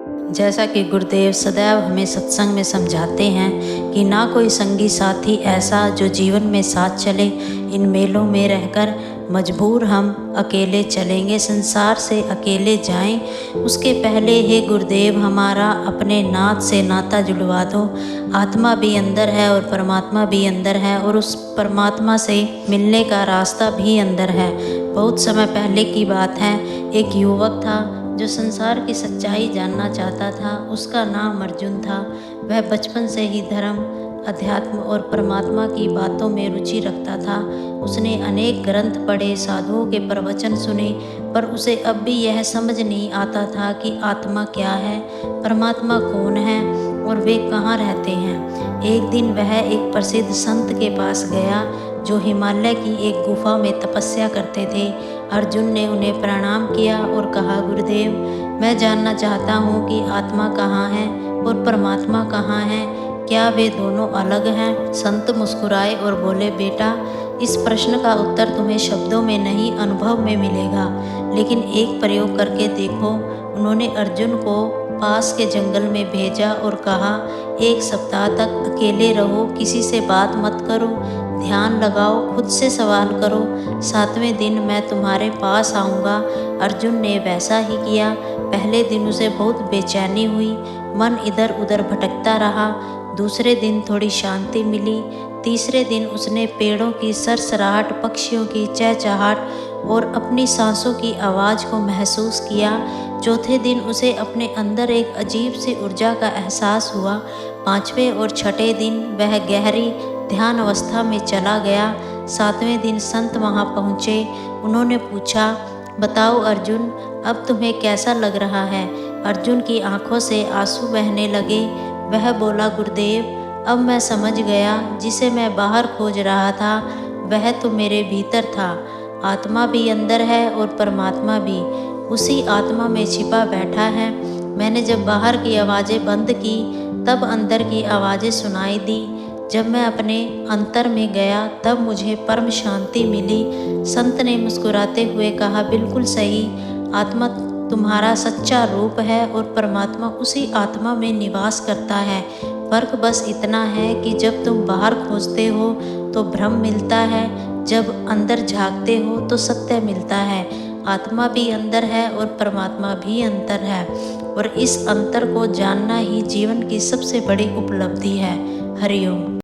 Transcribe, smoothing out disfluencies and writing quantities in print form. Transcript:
जैसा कि गुरुदेव सदैव हमें सत्संग में समझाते हैं कि ना कोई संगी साथी ऐसा जो जीवन में साथ चले। इन मेलों में रहकर मजबूर हम अकेले चलेंगे, संसार से अकेले जाएं। उसके पहले हे गुरुदेव हमारा अपने नाथ से नाता जुड़वा दो। आत्मा भी अंदर है और परमात्मा भी अंदर है, और उस परमात्मा से मिलने का रास्ता भी अंदर है। बहुत समय पहले की बात है, एक युवक था जो संसार की सच्चाई जानना चाहता था। उसका नाम अर्जुन था। वह बचपन से ही धर्म, अध्यात्म और परमात्मा की बातों में रुचि रखता था। उसने अनेक ग्रंथ पढ़े, साधुओं के प्रवचन सुने, पर उसे अब भी यह समझ नहीं आता था कि आत्मा क्या है, परमात्मा कौन है और वे कहाँ रहते हैं। एक दिन वह एक प्रसिद्ध संत के पास गया जो हिमालय की एक गुफा में तपस्या करते थे। अर्जुन ने उन्हें प्रणाम किया और कहा, गुरुदेव मैं जानना चाहता हूँ कि आत्मा कहाँ है और परमात्मा कहाँ है, क्या वे दोनों अलग हैं? संत मुस्कुराए और बोले, बेटा इस प्रश्न का उत्तर तुम्हें शब्दों में नहीं अनुभव में मिलेगा, लेकिन एक प्रयोग करके देखो। उन्होंने अर्जुन को पास के जंगल में भेजा और कहा, एक सप्ताह तक अकेले रहो, किसी से बात मत करो, ध्यान लगाओ, खुद से सवाल करो, 7वें दिन मैं तुम्हारे पास आऊँगा। अर्जुन ने वैसा ही किया। पहले दिन उसे बहुत बेचैनी हुई, मन इधर उधर भटकता रहा। दूसरे दिन थोड़ी शांति मिली। तीसरे दिन उसने पेड़ों की सरसराहट, पक्षियों की चहचहाट और अपनी सांसों की आवाज़ को महसूस किया। चौथे दिन उसे अपने अंदर एक अजीब सी ऊर्जा का एहसास हुआ। 5वें और 6ठे दिन वह गहरी ध्यान अवस्था में चला गया। 7वें दिन संत वहाँ पहुँचे। उन्होंने पूछा, बताओ अर्जुन, अब तुम्हें कैसा लग रहा है? अर्जुन की आंखों से आंसू बहने लगे। वह बोला, गुरुदेव अब मैं समझ गया, जिसे मैं बाहर खोज रहा था वह तो मेरे भीतर था। आत्मा भी अंदर है और परमात्मा भी उसी आत्मा में छिपा बैठा है। मैंने जब बाहर की आवाज़ें बंद की तब अंदर की आवाज़ें सुनाई दी। जब मैं अपने अंतर में गया तब मुझे परम शांति मिली। संत ने मुस्कुराते हुए कहा, बिल्कुल सही, आत्मा तुम्हारा सच्चा रूप है और परमात्मा उसी आत्मा में निवास करता है। फर्क बस इतना है कि जब तुम बाहर खोजते हो तो भ्रम मिलता है, जब अंदर झांकते हो तो सत्य मिलता है। आत्मा भी अंदर है और परमात्मा भी अंतर है, और इस अंतर को जानना ही जीवन की सबसे बड़ी उपलब्धि है। हरि ओम।